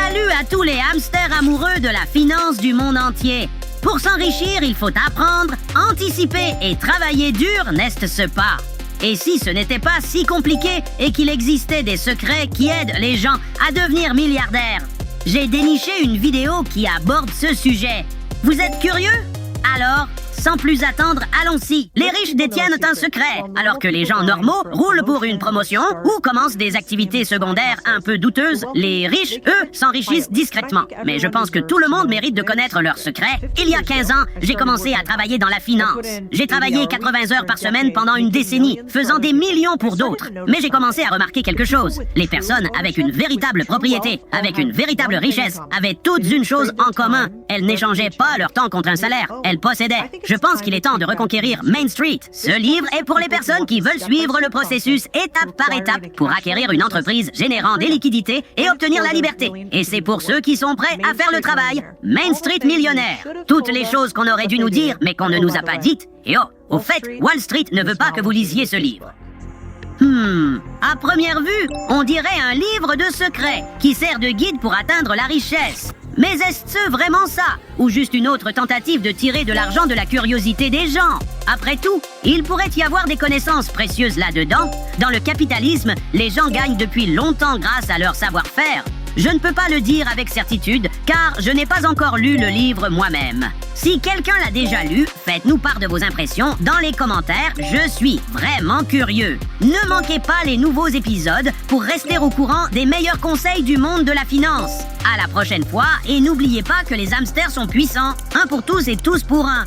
Salut à tous les hamsters amoureux de la finance du monde entier. Pour s'enrichir, il faut apprendre, anticiper et travailler dur, n'est-ce pas? Et si ce n'était pas si compliqué et qu'il existait des secrets qui aident les gens à devenir milliardaires? J'ai déniché une vidéo qui aborde ce sujet. Vous êtes curieux? Alors, sans plus attendre, allons-y. Les riches détiennent un secret, alors que les gens normaux roulent pour une promotion ou commencent des activités secondaires un peu douteuses. Les riches, eux, s'enrichissent discrètement. Mais je pense que tout le monde mérite de connaître leur secret. Il y a 15 ans, j'ai commencé à travailler dans la finance. J'ai travaillé 80 heures par semaine pendant une décennie, faisant des millions pour d'autres. Mais j'ai commencé à remarquer quelque chose. Les personnes avec une véritable propriété, avec une véritable richesse, avaient toutes une chose en commun. Elles n'échangeaient pas leur temps contre un salaire. Elles possédaient. Je pense qu'il est temps de reconquérir Main Street. Ce livre est pour les personnes qui veulent suivre le processus étape par étape pour acquérir une entreprise générant des liquidités et obtenir la liberté. Et c'est pour ceux qui sont prêts à faire le travail. Main Street millionnaire. Toutes les choses qu'on aurait dû nous dire mais qu'on ne nous a pas dites. Et oh, au fait, Wall Street ne veut pas que vous lisiez ce livre. À première vue, on dirait un livre de secrets qui sert de guide pour atteindre la richesse. Mais est-ce vraiment ça? Ou juste une autre tentative de tirer de l'argent de la curiosité des gens? Après tout, il pourrait y avoir des connaissances précieuses là-dedans. Dans le capitalisme, les gens gagnent depuis longtemps grâce à leur savoir-faire. Je ne peux pas le dire avec certitude, car je n'ai pas encore lu le livre moi-même. Si quelqu'un l'a déjà lu, faites-nous part de vos impressions dans les commentaires, je suis vraiment curieux. Ne manquez pas les nouveaux épisodes pour rester au courant des meilleurs conseils du monde de la finance. À la prochaine fois, et n'oubliez pas que les hamsters sont puissants, un pour tous et tous pour un.